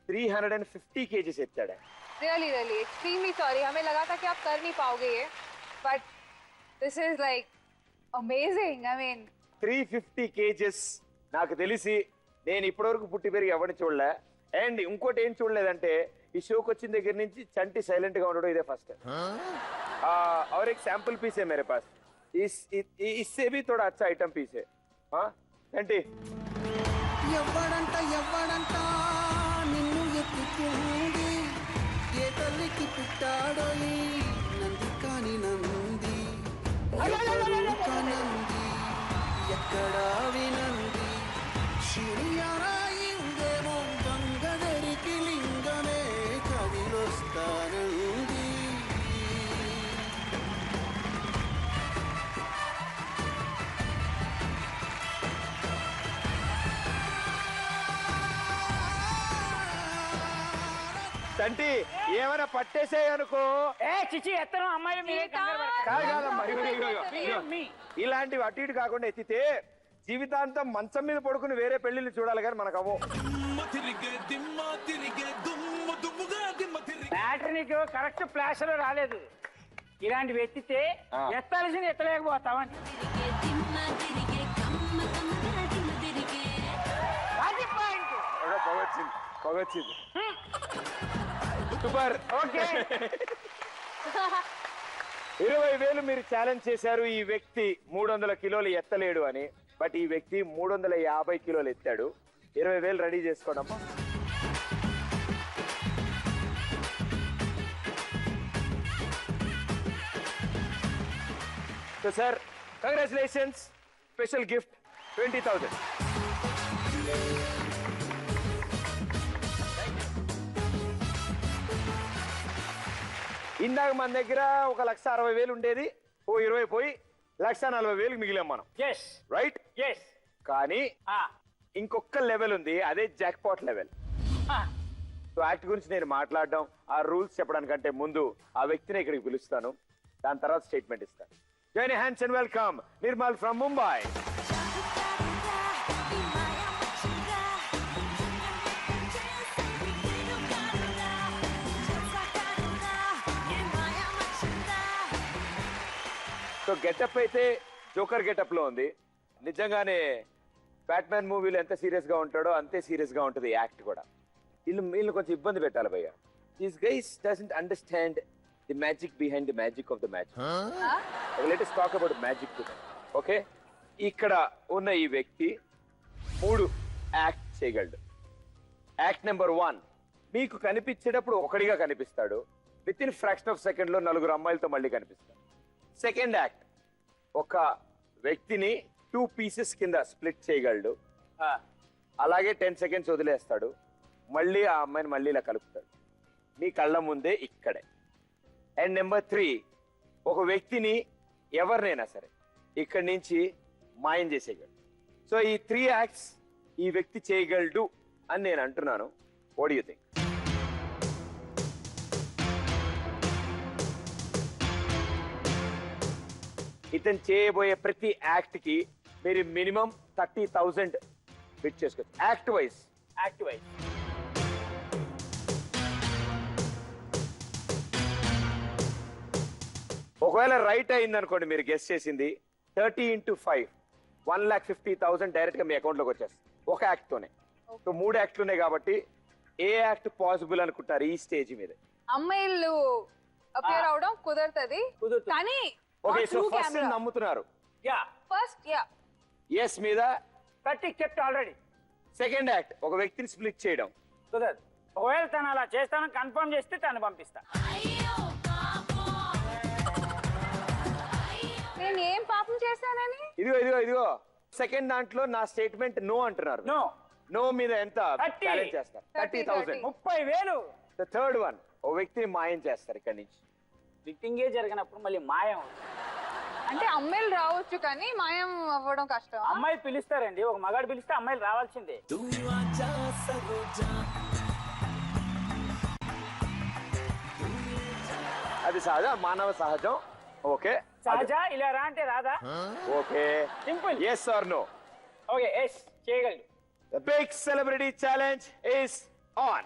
Speaker 1: 350 kgs ఎత్తాడు.
Speaker 2: Really, really, extremely sorry. हमें लगा था कि आप कर नहीं पाओगे ये, but this is like amazing. I mean,
Speaker 1: 350 kgs నాకు తెలిసి నేను ఇప్పటివరకు పుట్టి పెరిగి ఎవరిని చూడలే. అండ్ ఇంకోటి ఏం చూడలేదంటే ఈ షోకి వచ్చిన దగ్గర నుంచి చంటి సైలెంట్ గా ఉండడం ఇదే ఫస్ట్. और एक सैंपल पीस है मेरे पास. इससे भी थोड़ा अच्छा आइटम पीस है. हाँ चंटी
Speaker 5: ఎవ్వడంట ఎవ్వడంట నిన్ను ఎత్తుకుంది ఏ తల్లికి పుట్టాడో ఈ నంది కాని నంది ఎక్కడ నంది ఎక్కడ వినంది శిరియారాయిందేమో గంగదరికి లింగమే కదిలొస్తానంది.
Speaker 1: చంటి ఏమైనా పట్టేసాయి అనుకో.
Speaker 3: ఏ చిచి ఎత్తను అమ్మాయి మీరే కంగారు పడకండి.
Speaker 1: కాదు కాదమ్మా, ఇదిగో, ఇదిగో, ఇదిగో.
Speaker 3: Believe me.
Speaker 1: ఇలాంటివి అటు ఇటు కాకుండా ఎత్తితే జీవితాంతం మంచం మీద పడుకుని వేరే పెళ్లిని చూడాలి కానీ మనకు అవ్వవు.
Speaker 3: బ్యాటరీ నీకు కరెక్ట్ ప్లాస్ లో రాలేదు. ఇలాంటివి ఎత్తితే ఎత్తాల్సిన ఎత్తలేకపోతామని అది పాయింట్.
Speaker 1: పొగొచ్చింది పొగొచ్చింది. సూపర్.
Speaker 3: ఓకే
Speaker 1: 20,000 మీరు ఛాలెంజ్ చేశారు. ఈ వ్యక్తి 300 కిలోలు ఎత్తలేడు అని. బట్ ఈ వ్యక్తి 350 కిలోలు ఎత్తాడు. 20,000 రెడీ చేసుకోండమ్మా. So sir congratulations. Special gift 20,000. ఇందాక మన దగ్గర 1,60,000 ఉండేది. ఓ 20 పోయి 1,40,000 మిగిలాం మనం.
Speaker 3: Yes
Speaker 1: right.
Speaker 3: ఎస్.
Speaker 1: కానీ ఇంకొక లెవెల్ ఉంది, అదే జాక్పాట్ లెవెల్. సో యాక్ట్ గురించి నేను మాట్లాడడం, ఆ రూల్స్ చెప్పడానికంటే ముందు ఆ వ్యక్తిని ఇక్కడికి పిలుస్తాను. దాని తర్వాత స్టేట్మెంట్ ఇస్తాను. Join hands and welcome Nirmal from Mumbai. So getup అయితే జోకర్ గెటప్ లో ఉంది. నిజంగానే బ్యాట్మ్యాన్ మూవీలో ఎంత సీరియస్ గా ఉంటాడో అంతే సీరియస్ గా ఉంటుంది యాక్ట్ కూడా. వీళ్ళు కొంచెం ఇబ్బంది పెట్టాలి భయ్య. These guys doesn't understand the magic behind the magic of the magic. Let's talk about magic. Okay, ఇక్కడ ఉన్న ఈ వ్యక్తి 3 యాక్ట్ చేయగలడు. యాక్ట్ నెంబర్ 1 మీకు కనిపించేటప్పుడు ఒకడిగా కనిపిస్తాడు. With in fraction of second లో 4 అమ్మాయిలతో మళ్ళీ కనిపిస్తాడు. సెకండ్ యాక్ట్ ఒక వ్యక్తిని 2 పీసెస్ కింద స్ప్లిట్ చేయగలడు. అలాగే 10 seconds వదిలేస్తాడు. మళ్ళీ ఆ అమ్మాయిని మళ్ళీ ఇలా కలుపుతాడు మీ కళ్ళ ముందే ఇక్కడే. అండ్ నెంబర్ 3 ఒక వ్యక్తిని ఎవరినైనా సరే ఇక్కడి నుంచి మాయం చేసేయగలడు. సో ఈ 3 యాక్ట్స్ ఈ వ్యక్తి చేయగలడు అని నేను అంటున్నాను. What do you think? ఇతను చేయబోయే ప్రతి యాక్ట్ కి మీరు మినిమం 30,000 బిట్ చేసుకోవచ్చు. యాక్ట్ వైజ్ ఒకవేళ రైట్ అయింది అనుకోండి, మీరు గెస్ చేసింది 30 into 5 1,50,000 డైరెక్ట్ గా మీ అకౌంట్ లోకి వచ్చేస్తుంది ఒక యాక్ట్ తోనే. సో 3 యాక్ట్లు ఉన్నాయి కాబట్టి ఏ యాక్ట్ పాసిబుల్ అనుకుంటారు ఈ స్టేజ్ మీద?
Speaker 2: అమ్మాయిలు అపేర్ అవడం కుదరతది కానీ
Speaker 1: ఓకే, సో ఫస్ట్ నమ్ముతున్నారు.
Speaker 2: ఫస్ట్
Speaker 1: ఎస్ మీద
Speaker 3: 30 చెప్తా ఆల్రెడీ.
Speaker 1: సెకండ్ యాక్ట్ ఒక వ్యక్తిని స్ప్లిట్ చేయడం
Speaker 3: కుదరదు. ఒకవేళ తను అలా చేస్తాను కన్ఫర్మ్ చేస్తే తను పంపిస్తా.
Speaker 2: నేను ఏం పాపం చేశానని?
Speaker 1: ఇదిగో సెకండ్ దాంట్లో నా స్టేట్మెంట్ నో అంటున్నారు. నో మీద ఎంత
Speaker 3: 30.
Speaker 1: ఛాలెంజ్ చేస్తారు? 30,000.
Speaker 3: 30,000.
Speaker 1: థర్డ్ వన్ ఓ వ్యక్తిని మాయం చేస్తారు ఇక్కడ నుంచి.
Speaker 3: ఫిట్టింగే జరిగినప్పుడు మళ్ళీ మాయం.
Speaker 2: అంటే అమ్మాయిలు రావచ్చు కానీ మాయం అవ్వడం కష్టం.
Speaker 3: అమ్మాయిలు పిలుస్తారండి, ఒక మగాడు పిలిస్తే అమ్మాయిలు రావాల్సిందే.
Speaker 1: అది సహజ, మానవ సహజం. ఓకే,
Speaker 3: సహజ ఇలా రా అంటే రాదా?
Speaker 1: Okay,
Speaker 3: simple.
Speaker 1: Yes or no?
Speaker 3: Okay, yes చేయగలడు.
Speaker 1: The big celebrity challenge is on.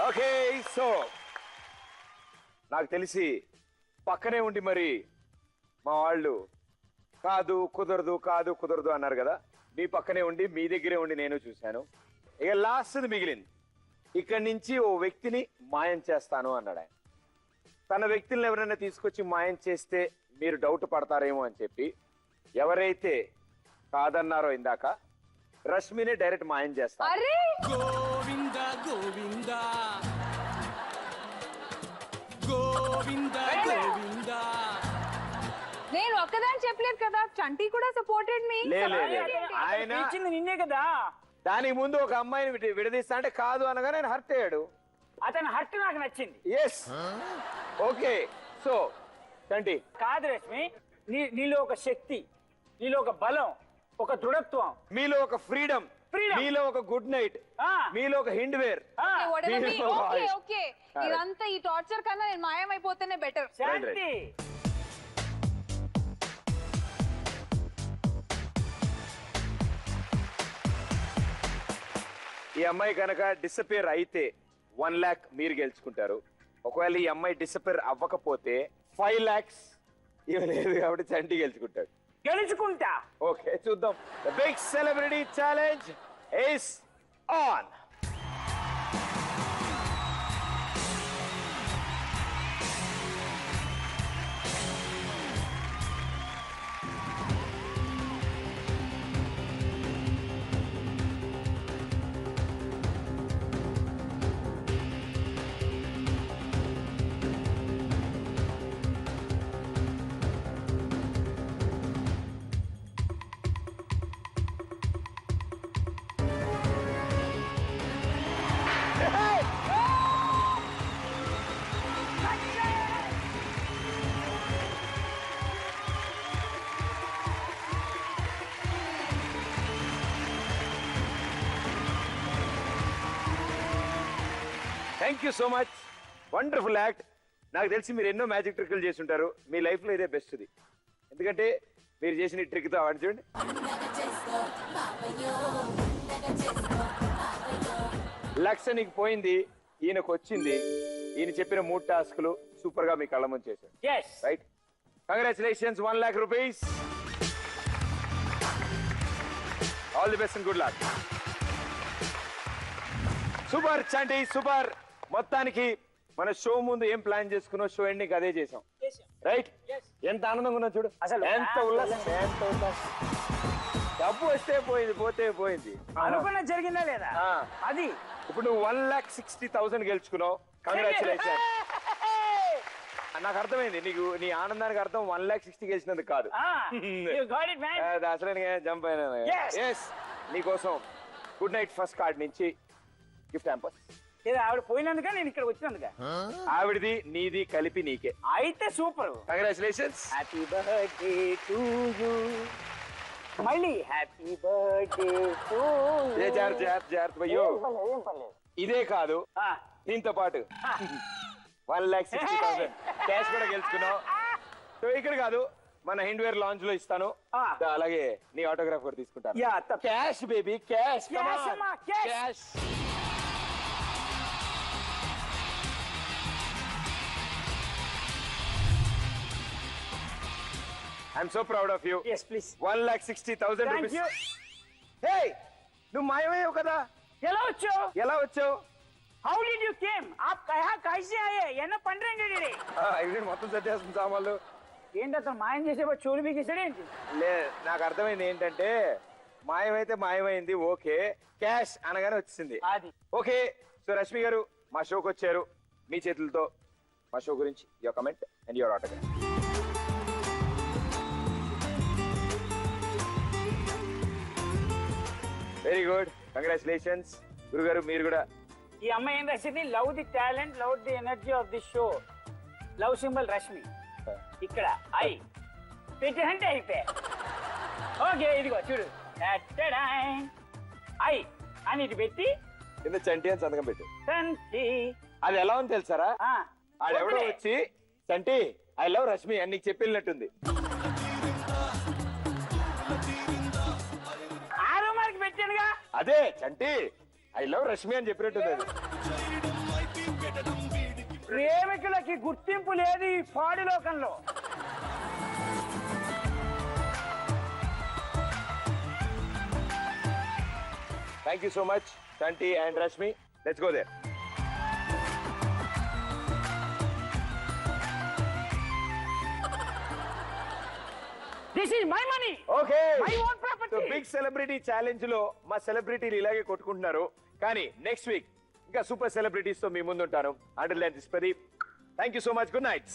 Speaker 1: Okay, so నాకు తెలిసి పక్కనే ఉండి మరి మా వాళ్ళు కాదు కుదరదు అన్నారు కదా. మీ పక్కనే ఉండి మీ దగ్గరే ఉండి నేను చూశాను. ఇక లాస్ట్ మిగిలింది. ఇక్కడి నుంచి ఓ వ్యక్తిని మాయం చేస్తాను అన్నాడు ఆయన. తన వ్యక్తులను ఎవరైనా తీసుకొచ్చి మాయం చేస్తే మీరు డౌట్ పడతారేమో అని చెప్పి ఎవరైతే కాదన్నారో ఇందాక రష్మినే డైరెక్ట్ మాయం చేస్తారు.
Speaker 5: గోవింద గోవింద గోవింద.
Speaker 2: నేను ఒక్కదాని చెప్పలేదు కదా, చంటి కూడా సపోర్టెడ్ మీ.
Speaker 1: ఆయన
Speaker 3: ఇచ్చింది నిన్నే కదా.
Speaker 1: దానికి ముందు ఒక అమ్మాయిని విడదీస్తా అంటే కాదు అనగా నేను హర్ట్ అయ్యాడు.
Speaker 3: అతను హర్ట్ నాకు నచ్చింది.
Speaker 1: Yes okay. సో చంటి
Speaker 3: కాదు రష్మి, నీలో ఒక శక్తి, నీలో ఒక బలం, ఒక దృఢత్వం,
Speaker 1: మీలో ఒక ఫ్రీడమ్, మీలో ఒక గుడ్ నైట్, మీలో ఒక హిండ్ వేర్.
Speaker 2: ఓకే ఓకే, ఇదంతా ఈ టార్చర్ కన్నా నేను మాయమైపోతేనే బెటర్.
Speaker 3: శాంతి.
Speaker 1: ఈ అమ్మాయి కనుక డిసపియర్ అయితే 1 lakh మీరు గెలుచుకుంటారు. ఒకవేళ ఈ అమ్మాయి డిసపియర్ అవ్వకపోతే 5 lakhs ఇవి లేదు కాబట్టి చంటి గెలుచుకుంటాడు.
Speaker 3: గెలుచుకుంటా.
Speaker 1: ఓకే చూద్దాం. The big celebrity challenge is on. Thank you so much. Wonderful act. నాకు తెలిసి మీరు ఎన్నో మ్యాజిక్ ట్రిక్లు చేసి ఉంటారు. మీ లైఫ్ లో ఇదే బెస్ట్ ఇది. ఎందుకంటే మీరు చేసిన ఈ ట్రిక్ తో అవార్డు చూడండి. లక్ష నీకు పోయింది, ఈయనకు వచ్చింది. ఈయన చెప్పిన 3 టాస్కులు సూపర్ గా మీ కళ్ళ ముందు చేశాడు. Right, congratulations. 1 lakh rupees. All the best and good luck. Super Chanti, super. మొత్తానికి మన షో ముందు ఏం ప్లాన్ చేసుకున్నావు, షో ఎండింగ్ అదే చేసాం. రైట్, ఎంత ఆనందంగా ఉన్నా చూడు, అసలు ఎంత ఉల్లాసం, ఎంత ఉల్లాసం. డబ్బు వస్తే పోయింది, పోతే పోయింది.
Speaker 3: అనుకున్న జరిగిందా లేదా అది.
Speaker 1: ఇప్పుడు నువ్వు 1,60,000 గెలుచుకున్నావు. కంగ్రాచులేషన్. నాకు అర్థమైంది, నీకు నీ ఆనందానికి అర్థం 1,60,000 గెలిచినందుకు కాదు. అసలు జంప్ అయినా. నీకోసం గుడ్ నైట్ ఫస్ట్ కార్డ్ నుంచి గిఫ్ట్ హ్యాంపర్స్.
Speaker 3: ఆవిడ పోయినందుక నేను ఇక్కడ వచ్చినందుక.
Speaker 1: ఆవిడది నీది కలిపి నీకే.
Speaker 3: అయితే super.
Speaker 1: Congratulations.
Speaker 3: Happy birthday to you. మళ్ళీ హ్యాపీ బర్త్డే టు యూ.
Speaker 1: జాగ్రత్త భయ్యో. ఇదే కాదు, దీంతో పాటు 1,60,000 క్యాష్ కూడా గెలుచుకున్నావు. సో ఇక్కడ కాదు, మన హిండ్వేర్ లాంచ్ లో ఇస్తాను. అలాగే నీ ఆటోగ్రాఫ్ కూడా తీసుకుంటాను. Cash baby, cash cash. I'm so proud of you.
Speaker 3: Yes, please.
Speaker 1: 1,60,000 rupees. Hey, నువ్వు మాయమయ్యావు కదా.
Speaker 3: ఎలా వచ్చావు?
Speaker 1: ఎలా వచ్చావు?
Speaker 3: How did you came? आप कहाँ कैसे आए? என்ன பண்றீங்க நீ?
Speaker 1: ఇది మొత్తం సత్యాసం సామాన్లు.
Speaker 3: ఏంటి అతను మాయం చేసేప్పుడు చోరు బీకేసాడు ఏంటి?
Speaker 1: లే, నాకు అర్థమైంది ఏంటంటే మాయమైతే మాయమైంది. ఓకే, క్యాష్ అనగానే వచ్చింది.
Speaker 3: అది
Speaker 1: ఓకే. సో రష్మి గారు మా షోకి వచ్చారు. మీ చేతులతో మా షో గురించి your comment and your autograph. Very good, congratulations. గురుగారు మీరు కూడా.
Speaker 3: ఈ అమ్మాయి ఏం రాసింది? Love the talent, love the energy of the show. Love symbol Rashmi. ఇక్కడ ఐ పెట్టంటే అయిపోయా. ఓకే, ఇదిగో చూడు, ఐ అని ఇటు పెట్టి
Speaker 1: కింద చంటి అని సంతకం పెట్టు.
Speaker 3: చంటి.
Speaker 1: అది ఎలా ఉంది తెలుసారా? ఆడెవడో వచ్చి చంటి ఐ లవ్ రష్మి అని నీకు చెప్పినట్టుంది.
Speaker 3: ఆరో మార్కి పెట్టానుగా.
Speaker 1: అదే చంటి ఐ లవ్ రష్మి అని చెప్పినట్టుంది. అది
Speaker 3: ప్రేమికులకి గుర్తింపు లేదు ఈ పాడి లోకంలో.
Speaker 1: Thank you so much Chanti and Rashmi. Let's go there.
Speaker 3: This is my money.
Speaker 1: Okay,
Speaker 3: my own property.
Speaker 1: Big celebrity challenge లో మా సెలబ్రిటీలు ఇలాగే కొట్టుకుంటున్నారు. కానీ నెక్స్ట్ వీక్ ఇంకా సూపర్ సెలబ్రిటీస్ తో మీ ముందుంటాను. Until then this Pradeep. Thank you so much. Good night.